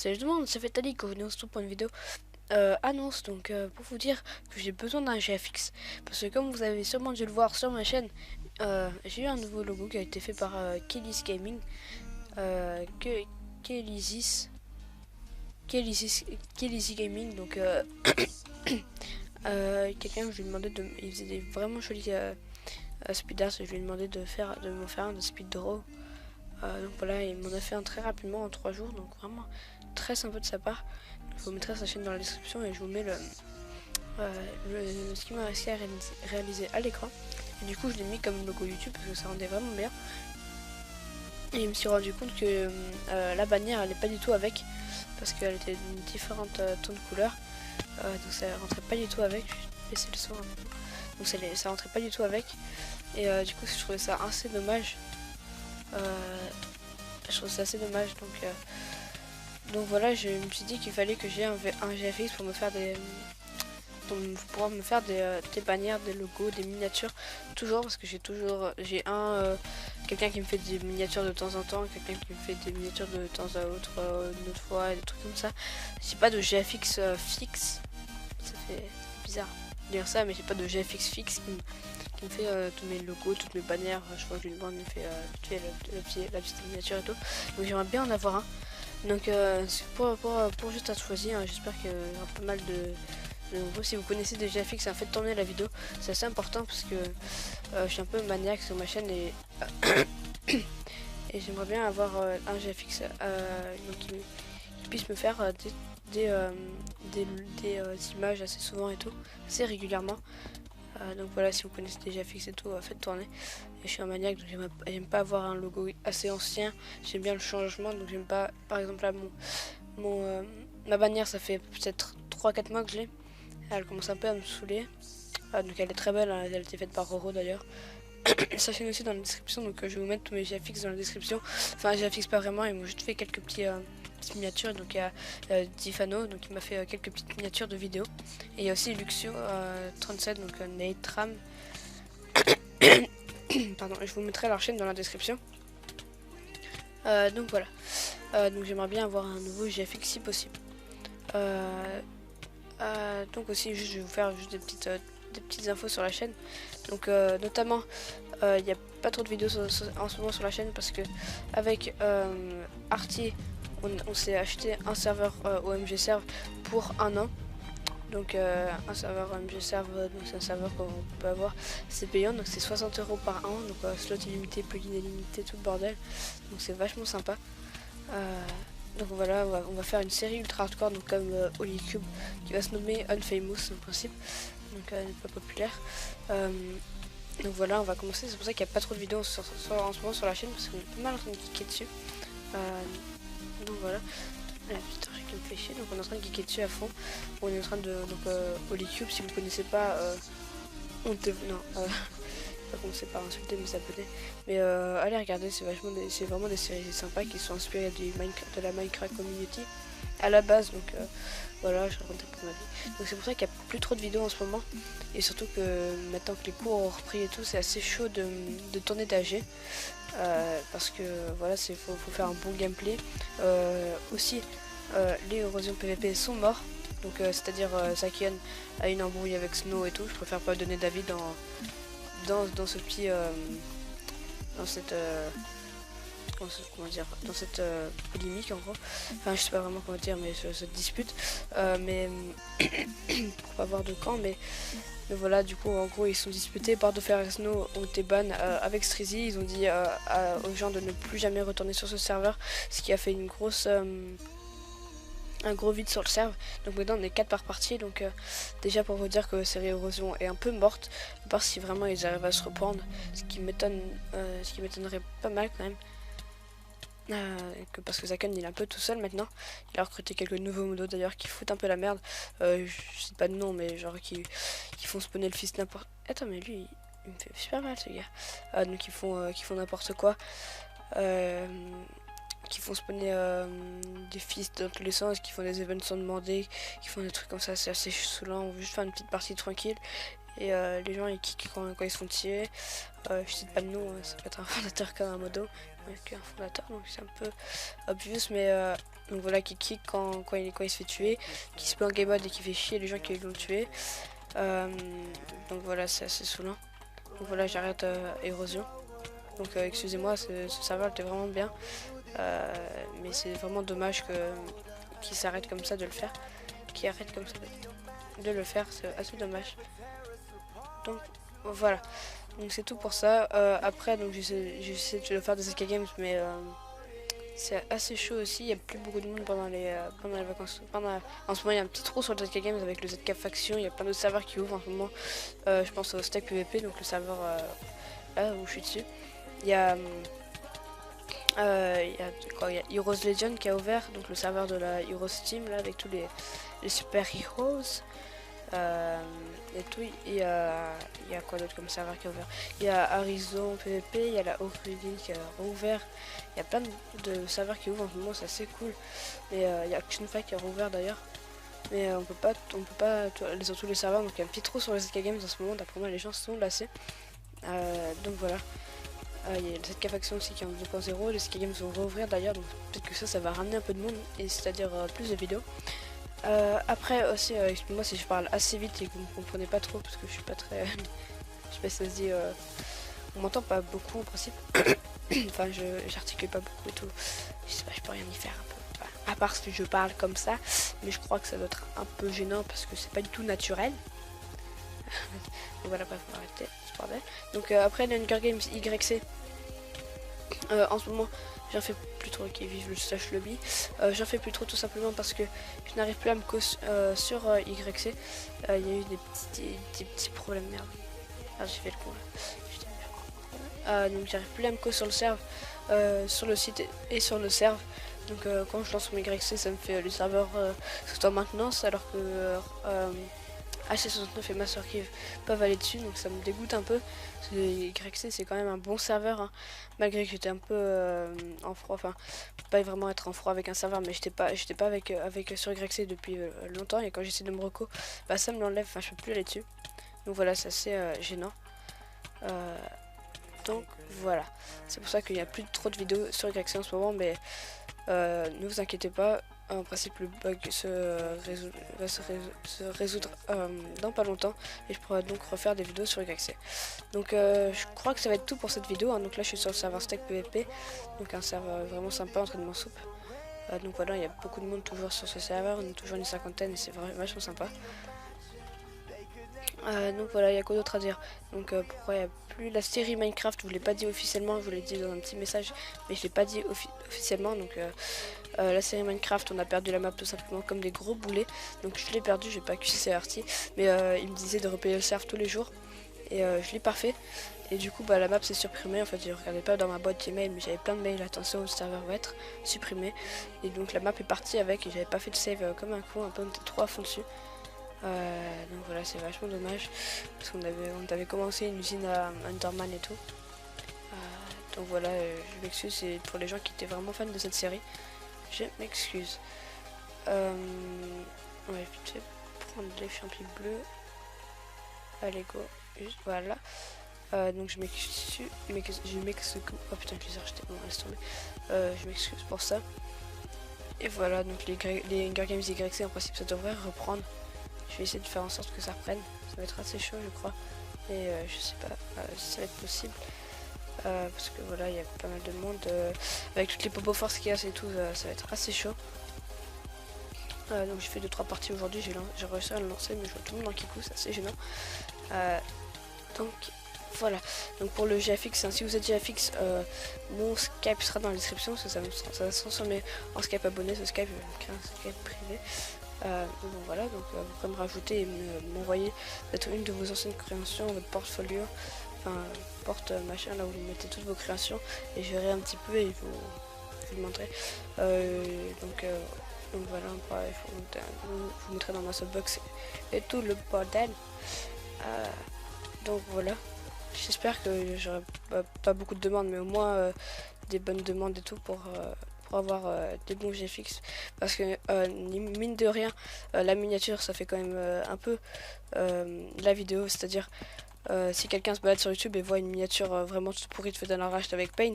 Salut tout le monde, c'est Fatali que venez tout pour une vidéo annonce pour vous dire que j'ai besoin d'un GFX parce que comme vous avez sûrement dû le voir sur ma chaîne, j'ai eu un nouveau logo qui a été fait par Kelly's Gaming, que Kelly's Kelly's Gaming quelqu'un je lui ai demandé de il faisait des vraiment jolis speed art et je lui ai demandé de me faire un de speed draw. Donc voilà, il m'en a fait un très rapidement en 3 jours, donc vraiment très sympa de sa part. Je vous mettrai sa chaîne dans la description et je vous mets ce qu'il m'a réussi à réaliser à l'écran. Et du coup, je l'ai mis comme logo YouTube parce que ça rendait vraiment bien. Et je me suis rendu compte que la bannière elle est pas du tout avec parce qu'elle était d'une différente ton de couleur. Donc ça rentrait pas du tout avec. Je vais baisser le son un peu. Donc ça rentrait pas du tout avec. Et du coup, je trouvais ça assez dommage. Je trouve ça assez dommage. Donc voilà, je me suis dit qu'il fallait que j'ai un GFX pour me faire pour pouvoir me faire des bannières, des logos, des miniatures, toujours parce que j'ai quelqu'un qui me fait des miniatures de temps en temps, quelqu'un qui me fait des miniatures de temps à autre, une autre fois, des trucs comme ça. J'ai pas de GFX fixe, ça fait bizarre de dire ça, mais j'ai pas de GFX fixe qui me fait tous mes logos, toutes mes bannières. Je vois que lui demande, il me fait la petite miniature et tout. Donc j'aimerais bien en avoir un. Donc pour juste à choisir, j'espère qu'il y aura pas mal de nouveaux. Si vous connaissez des GFX, faites tourner la vidéo, c'est assez important parce que je suis un peu maniaque sur ma chaîne et, et j'aimerais bien avoir un GFX qui puisse me faire des images assez souvent et tout, assez régulièrement. Donc voilà, si vous connaissez des GFX et tout, faites tourner. Et je suis un maniaque, donc j'aime pas avoir un logo assez ancien. J'aime bien le changement, donc j'aime pas. Par exemple là, ma bannière, ça fait peut-être 3-4 mois que je l'ai. Elle commence un peu à me saouler. Donc elle est très belle, elle a été faite par Roro d'ailleurs. Sa chaîne aussi dans la description, donc je vais vous mettre tous mes GFX dans la description. Enfin, GFX pas vraiment, ils m'ont juste fait quelques petites miniatures. Donc il y a Difano, donc il m'a fait quelques petites miniatures de vidéos. Et il y a aussi Luxio 37, donc Nate Ram. Pardon, je vous mettrai leur chaîne dans la description. Donc voilà. Donc j'aimerais bien avoir un nouveau GFX si possible. Donc aussi, je vais vous faire juste des petites infos sur la chaîne. Donc notamment, il n'y a pas trop de vidéos en ce moment sur la chaîne parce que avec Arty, on s'est acheté un serveur OMG Serve pour 1 an. Donc un serveur OMG Serve, donc c'est un serveur qu'on peut avoir, c'est payant, donc c'est 60 € par an, donc slot illimité, plugin illimité, tout le bordel. Donc c'est vachement sympa. Donc voilà, on va faire une série ultra hardcore, donc comme Holycube, qui va se nommer Unfamous en principe, donc pas populaire. Donc voilà, on va commencer. C'est pour ça qu'il n'y a pas trop de vidéos en ce moment sur la chaîne, parce qu'on est pas mal en train de geeker dessus. Donc voilà. Putain, qui me fait chier. Donc on est en train de geeker dessus à fond. On est en train de. Donc Holycube, si vous connaissez pas, on te. Non, pas commencer par insulter mes abonnés. Mais allez regarder, c'est vraiment des séries sympas qui sont inspirées de la Minecraft Community à la base. Donc voilà, je raconte un peu ma vie. Donc c'est pour ça qu'il n'y a plus trop de vidéos en ce moment. Et surtout que maintenant que les cours ont repris et tout, c'est assez chaud de tourner d'AG. Parce que voilà, faut faire un bon gameplay. Aussi, les érosions PVP sont morts. Donc c'est-à-dire Sakian a une embrouille avec Snow et tout. Je préfère pas donner d'avis dans ce petit dans cette comment dire, dans cette polémique en gros. Enfin, je sais pas vraiment comment dire, mais cette dispute. Mais pour pas avoir de camp, mais voilà, du coup, en gros, ils sont disputés. Barre de Fer et Snow ont été ban avec Streezy. Ils ont dit aux gens de ne plus jamais retourner sur ce serveur, ce qui a fait un gros vide sur le serve. Donc maintenant on est 4 par partie, donc déjà pour vous dire que série érosion est un peu morte, à part si vraiment ils arrivent à se reprendre, ce qui m'étonnerait pas mal quand même. Parce que Zakan il est un peu tout seul maintenant. Il a recruté quelques nouveaux modos d'ailleurs qui foutent un peu la merde. Je sais pas de nom, mais genre qui font spawner le fils n'importe. Attends, mais lui il me fait super mal ce gars. Donc ils font n'importe quoi. Qui font spawner des fils dans tous les sens, qui font des events sans demander, qui font des trucs comme ça, c'est assez saoulant. On veut juste faire une petite partie tranquille. Et les gens ils kickent quand ils se font tirer. Je sais pas de nom, ça peut être un fondateur comme un modo, qu'un fondateur, donc c'est un peu obvious, mais Donc voilà, qui kick quand il se fait tuer, qui se met en game mode et qui fait chier les gens qui l'ont tué. Donc voilà, c'est assez saoulant. Donc voilà, j'arrête érosion. Donc excusez-moi, ce serveur était vraiment bien. Mais c'est vraiment dommage qu'il s'arrête comme ça de le faire. Qu'il arrête comme ça de le faire, c'est assez dommage. Donc voilà. Donc c'est tout pour ça. Après, donc j'essaie de faire des SK Games, mais c'est assez chaud aussi. Il n'y a plus beaucoup de monde pendant les vacances. En ce moment, il y a un petit trou sur le ZK Games avec le ZK Faction. Il y a plein d'autres serveurs qui ouvrent en ce moment. Je pense au Stack PVP, donc le serveur là où je suis dessus. Il y a Heroes Legend qui a ouvert, donc le serveur de la Heroes Team là avec tous les super heroes. Et tout, il y a quoi d'autre comme serveur qui a ouvert? Il y a Horizon PVP, il y a la Oakley qui a rouvert. Il y a plein de serveurs qui ouvrent en ce moment, c'est assez cool. Et il y a Action Fight qui a rouvert d'ailleurs. Mais on peut pas les tous les serveurs, donc il y a un petit trou sur les ZK Games en ce moment. D'après moi, les gens sont lassés. Donc voilà. Il y a cette faction aussi qui est en 2.0. Les ZK Games vont rouvrir d'ailleurs, donc peut-être que ça va ramener un peu de monde, et c'est-à-dire plus de vidéos. Après aussi, excusez-moi si je parle assez vite et que vous ne comprenez pas trop parce que je suis pas très... je sais pas si ça se dit... on m'entend pas beaucoup en principe. Enfin, j'articule pas beaucoup et tout. Je sais pas, je peux rien y faire un peu. Enfin, à part si je parle comme ça. Mais je crois que ça doit être un peu gênant parce que c'est pas du tout naturel. Donc voilà, bref, on va arrêter ce bordel. Donc après, le Hunger Games YC. En ce moment, j'en fais plus trop, qui vive le slash lobby. J'en fais plus trop tout simplement parce que je n'arrive plus à me cause sur YC. Il y a eu des petits problèmes, merde. Ah, j'ai fait le con là. Donc j'arrive plus à me cause sur le serve, sur le site et sur le serve. Donc quand je lance mon YC, ça me fait le serveur tout en maintenance, alors que HC69 et Master Cave peuvent aller dessus, donc ça me dégoûte un peu. Parce que YC c'est quand même un bon serveur, hein. Malgré que j'étais un peu en froid, enfin pas vraiment être en froid avec un serveur, mais j'étais pas avec sur YC depuis longtemps, et quand j'essaie de me reco, bah ça me l'enlève, enfin je peux plus aller dessus. Donc voilà, c'est assez gênant. Donc voilà, c'est pour ça qu'il n'y a plus trop de vidéos sur YC en ce moment, mais ne vous inquiétez pas. En principe, le bug va se résoudre dans pas longtemps, et je pourrai donc refaire des vidéos sur YC. Donc je crois que ça va être tout pour cette vidéo, hein. Donc là je suis sur le serveur Stack PVP, donc un serveur vraiment sympa, entraînement soupe. Donc voilà, il y a beaucoup de monde toujours sur ce serveur, on est toujours une cinquantaine et c'est vachement sympa. Donc voilà, il y a quoi d'autre à dire. Donc pourquoi il n'y a plus la série Minecraft, je vous l'ai pas dit officiellement, je vous l'ai dit dans un petit message, mais je l'ai pas dit officiellement. Donc la série Minecraft, on a perdu la map tout simplement comme des gros boulets. Donc je l'ai perdu, j'ai pas accusé Arty, mais il me disait de repayer le serve tous les jours, et je l'ai pas fait. Et du coup bah la map s'est supprimée. En fait je regardais pas dans ma boîte email, mais j'avais plein de mails, attention le serveur va être supprimé, et donc la map est partie avec, et j'avais pas fait de save comme un con, un peu on était trop à fond dessus. Donc voilà, c'est vachement dommage parce qu'on avait commencé une usine à Enderman et tout. Donc voilà, je m'excuse, c'est pour les gens qui étaient vraiment fans de cette série. Je m'excuse. On va vite fait prendre les champis bleus. Allez go, juste voilà. Donc je m'excuse. Oh putain, je les ai rejetés, bon laisse tomber. Je m'excuse pour ça. Et voilà, donc les Hunger Games YC en principe ça devrait reprendre. Je vais essayer de faire en sorte que ça reprenne. Ça va être assez chaud je crois. Et je sais pas si ça va être possible. Parce que voilà, il y a pas mal de monde. Avec toutes les Popo Force qu'il y a et tout, ça va être assez chaud. Donc j'ai fait 2-3 parties aujourd'hui. J'ai réussi à le lancer, mais je vois tout le monde en kikou, c'est assez gênant. Donc voilà. Donc pour le GFX, hein, si vous êtes GFX, mon Skype sera dans la description. Parce que ça va se transformer en Skype abonné. Ce Skype, un Skype privé. Donc voilà, donc vous pouvez me rajouter et m'envoyer peut-être une de vos anciennes créations, votre portfolio, enfin porte machin, là où vous mettez toutes vos créations, et je verrai un petit peu et vous le montrer. Donc voilà, je vous mettrai dans ma subbox et tout le bordel. Donc voilà, j'espère que j'aurai pas beaucoup de demandes, mais au moins des bonnes demandes et tout pour avoir des bons GFX, parce que mine de rien la miniature ça fait quand même un peu la vidéo, c'est à dire Si quelqu'un se balade sur YouTube et voit une miniature vraiment toute pourrie de Feu dans Rage avec Paint,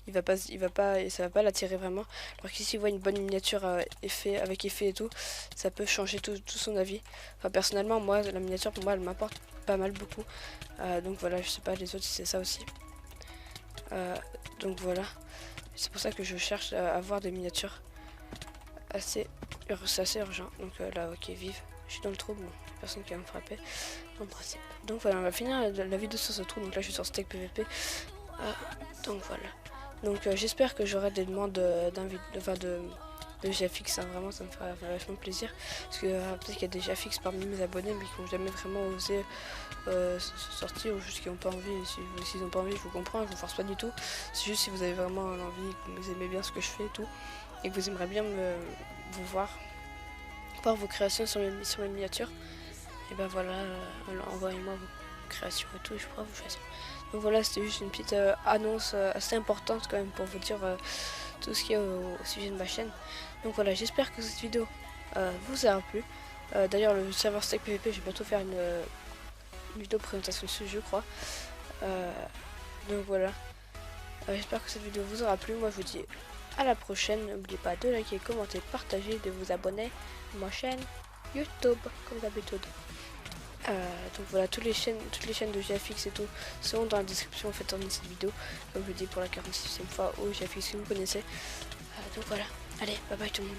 et ça va pas l'attirer vraiment. Alors qu'ici il voit une bonne miniature avec effet et tout, ça peut changer tout son avis. Enfin personnellement moi la miniature pour moi elle m'apporte pas mal beaucoup. Donc voilà, je sais pas les autres si c'est ça aussi. Donc voilà, c'est pour ça que je cherche à avoir des miniatures c'est assez urgent. Donc là ok vive, je suis dans le trou, bon personne qui va me frapper en principe. Donc voilà, on va finir la vidéo sur ce trou. Donc là je suis sur Steak PVP. Donc voilà. Donc j'espère que j'aurai des demandes de GFX, hein. Vraiment ça me fera vachement plaisir. Parce que peut-être qu'il y a des GFX parmi mes abonnés mais qui n'ont jamais vraiment osé sortir, ou juste qui n'ont pas envie. S'ils n'ont pas envie, je vous comprends, je vous force pas du tout. C'est juste si vous avez vraiment l'envie, que vous aimez bien ce que je fais et tout, et que vous aimeriez bien vous voir vos créations sur mes miniatures, et ben voilà, envoyez-moi vos créations et tout et je pourrai vous choisir. Donc voilà, c'était juste une petite annonce assez importante quand même pour vous dire tout ce qui est au sujet de ma chaîne. Donc voilà, j'espère que cette vidéo vous aura plu. D'ailleurs le serveur Steak PVP, je vais bientôt faire une vidéo présentation dessus je crois. Donc voilà, j'espère que cette vidéo vous aura plu. Moi je vous dis à la prochaine. N'oubliez pas de liker, commenter, partager, de vous abonner à ma chaîne YouTube comme d'habitude. Donc voilà, toutes les chaînes de GFX et tout seront dans la description en fait de cette vidéo, comme je vous dis pour la 46e fois au GFX que vous connaissez. Donc voilà, allez, bye bye tout le monde.